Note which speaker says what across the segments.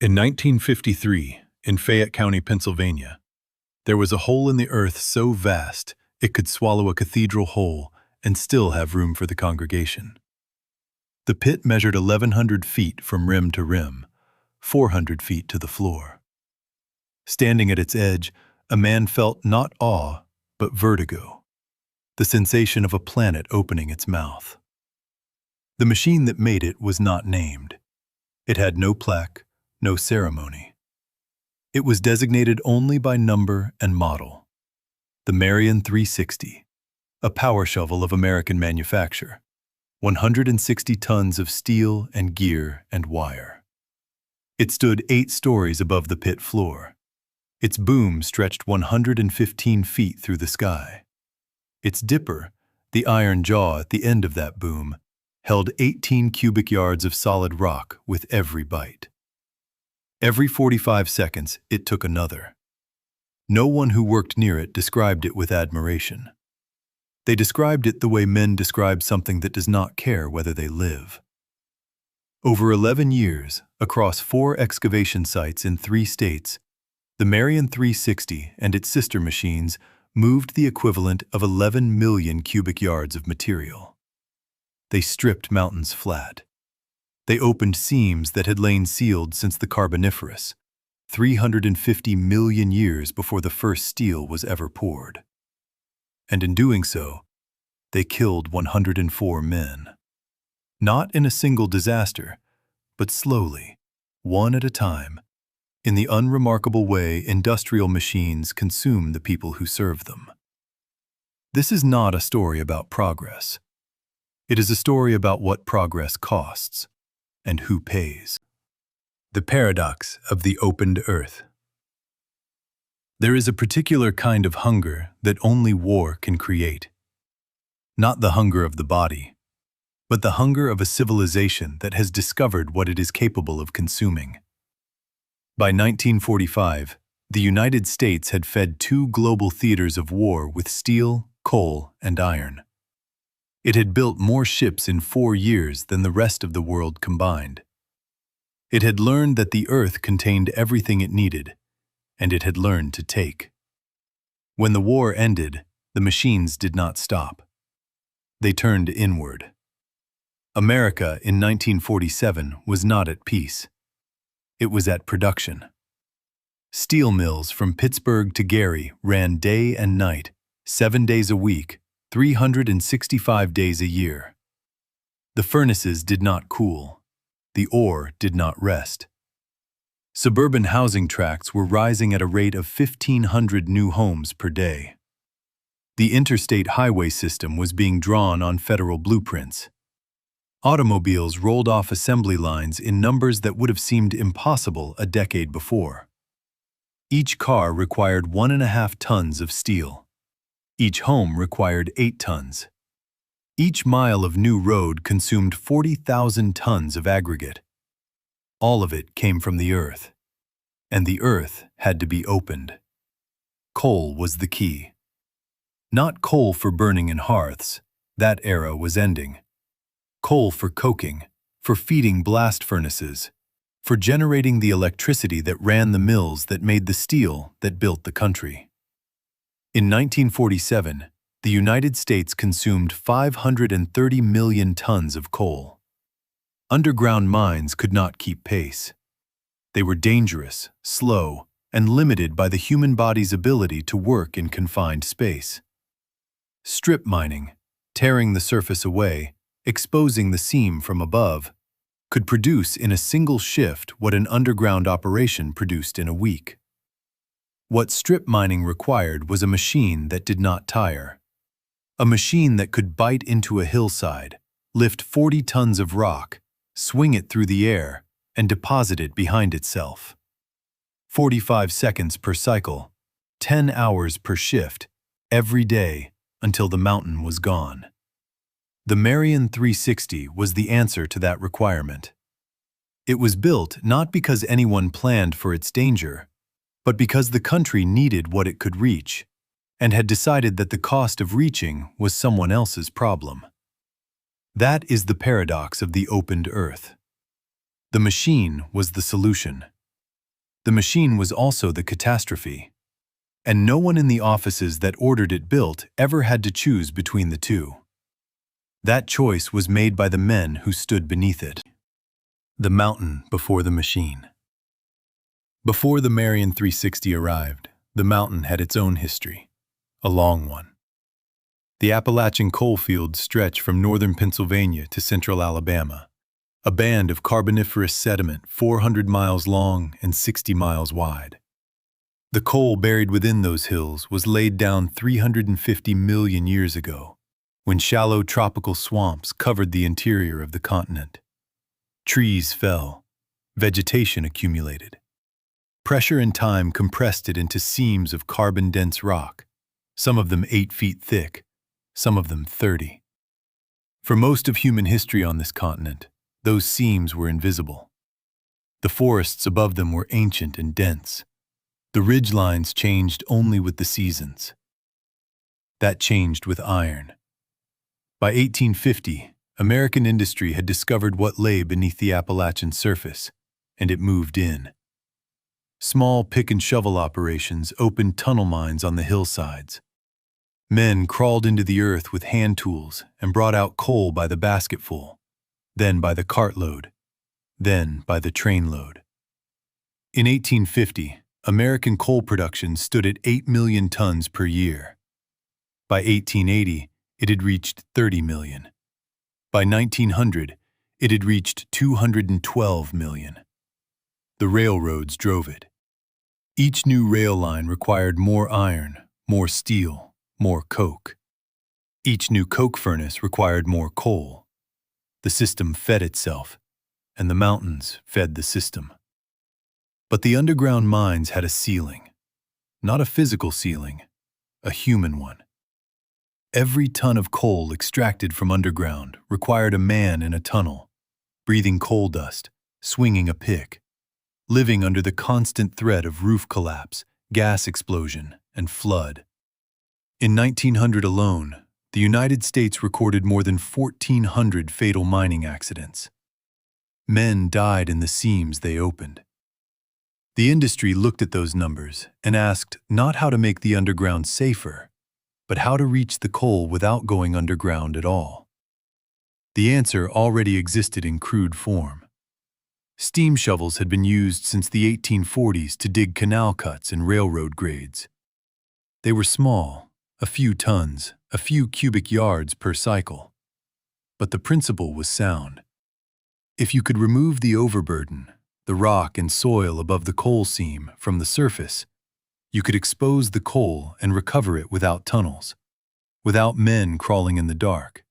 Speaker 1: In 1953, in Fayette County, Pennsylvania, there was a hole in the earth so vast it could swallow a cathedral whole and still have room for the congregation. The pit measured 1,100 feet from rim to rim, 400 feet to the floor. Standing at its edge, a man felt not awe, but vertigo, the sensation of a planet opening its mouth. The machine that made it was not named. It had no plaque, no ceremony. It was designated only by number and model. The Marion 360, a power shovel of American manufacture, 160 tons of steel and gear and wire. It stood 8 stories above the pit floor. Its boom stretched 115 feet through the sky. Its dipper, the iron jaw at the end of that boom, held 18 cubic yards of solid rock with every bite. Every 45 seconds, it took another. No one who worked near it described it with admiration. They described it the way men describe something that does not care whether they live. Over 11 years, across 4 excavation sites in 3 states, the Marion 360 and its sister machines moved the equivalent of 11 million cubic yards of material. They stripped mountains flat. They opened seams that had lain sealed since the Carboniferous, 350 million years before the first steel was ever poured. And in doing so, they killed 104 men. Not in a single disaster, but slowly, one at a time, in the unremarkable way industrial machines consume the people who serve them. This is not a story about progress. It is a story about what progress costs and who pays. The paradox of the opened earth. There is a particular kind of hunger that only war can create. Not the hunger of the body, but the hunger of a civilization that has discovered what it is capable of consuming. By 1945, the United States had fed 2 global theaters of war with steel, coal, and iron. It had built more ships in 4 years than the rest of the world combined. It had learned that the earth contained everything it needed, and it had learned to take. When the war ended, the machines did not stop. They turned inward. America in 1947 was not at peace. It was at production. Steel mills from Pittsburgh to Gary ran day and night, 7 days a week, 365 days a year. The furnaces did not cool. The ore did not rest. Suburban housing tracts were rising at a rate of 1,500 new homes per day. The interstate highway system was being drawn on federal blueprints. Automobiles rolled off assembly lines in numbers that would have seemed impossible a decade before. Each car required 1.5 tons of steel. Each home required 8 tons. Each mile of new road consumed 40,000 tons of aggregate. All of it came from the earth, and the earth had to be opened. Coal was the key. Not coal for burning in hearths, that era was ending. Coal for coking, for feeding blast furnaces, for generating the electricity that ran the mills that made the steel that built the country. In 1947, the United States consumed 530 million tons of coal. Underground mines could not keep pace. They were dangerous, slow, and limited by the human body's ability to work in confined space. Strip mining, tearing the surface away, exposing the seam from above, could produce in a single shift what an underground operation produced in a week. What strip mining required was a machine that did not tire. A machine that could bite into a hillside, lift 40 tons of rock, swing it through the air, and deposit it behind itself. 45 seconds per cycle, 10 hours per shift, every day until the mountain was gone. The Marion 360 was the answer to that requirement. It was built not because anyone planned for its danger, but because the country needed what it could reach, and had decided that the cost of reaching was someone else's problem. That is the paradox of the opened earth. The machine was the solution, The machine was also the catastrophe, and no one in the offices that ordered it built ever had to choose between the two. That choice was made by the men who stood beneath it. The mountain before the machine. Before the Marion 360 arrived, the mountain had its own history, a long one. The Appalachian coalfields stretch from northern Pennsylvania to central Alabama, a band of carboniferous sediment 400 miles long and 60 miles wide. The coal buried within those hills was laid down 350 million years ago, when shallow tropical swamps covered the interior of the continent. Trees fell, vegetation accumulated. Pressure and time compressed it into seams of carbon-dense rock, some of them 8 feet thick, some of them 30. For most of human history on this continent, those seams were invisible. The forests above them were ancient and dense. The ridgelines changed only with the seasons. That changed with iron. By 1850, American industry had discovered what lay beneath the Appalachian surface, and it moved in. Small pick-and-shovel operations opened tunnel mines on the hillsides. Men crawled into the earth with hand tools and brought out coal by the basketful, then by the cartload, then by the trainload. In 1850, American coal production stood at 8 million tons per year. By 1880, it had reached 30 million. By 1900, it had reached 212 million. The railroads drove it. Each new rail line required more iron, more steel, more coke. Each new coke furnace required more coal. The system fed itself, and the mountains fed the system. But the underground mines had a ceiling. Not a physical ceiling, a human one. Every ton of coal extracted from underground required a man in a tunnel, breathing coal dust, swinging a pick, living under the constant threat of roof collapse, gas explosion, and flood. In 1900 alone, the United States recorded more than 1,400 fatal mining accidents. Men died in the seams they opened. The industry looked at those numbers and asked not how to make the underground safer, but how to reach the coal without going underground at all. The answer already existed in crude form. Steam shovels had been used since the 1840s to dig canal cuts and railroad grades. They were small, a few tons, a few cubic yards per cycle. But the principle was sound. If you could remove the overburden, the rock and soil above the coal seam, from the surface, you could expose the coal and recover it without tunnels, without men crawling in the dark,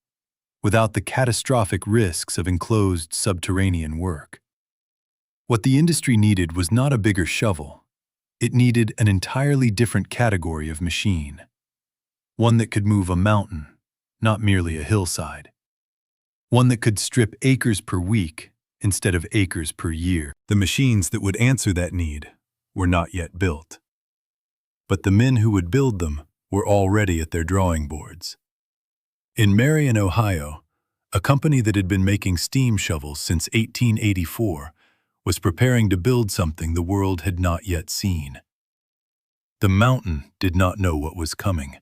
Speaker 1: without the catastrophic risks of enclosed subterranean work. What the industry needed was not a bigger shovel. It needed an entirely different category of machine. One that could move a mountain, not merely a hillside. One that could strip acres per week instead of acres per year. The machines that would answer that need were not yet built. But the men who would build them were already at their drawing boards. In Marion, Ohio, a company that had been making steam shovels since 1884 was preparing to build something the world had not yet seen. The mountain did not know what was coming.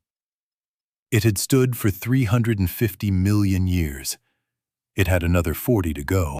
Speaker 1: It had stood for 350 million years. It had another 40 to go.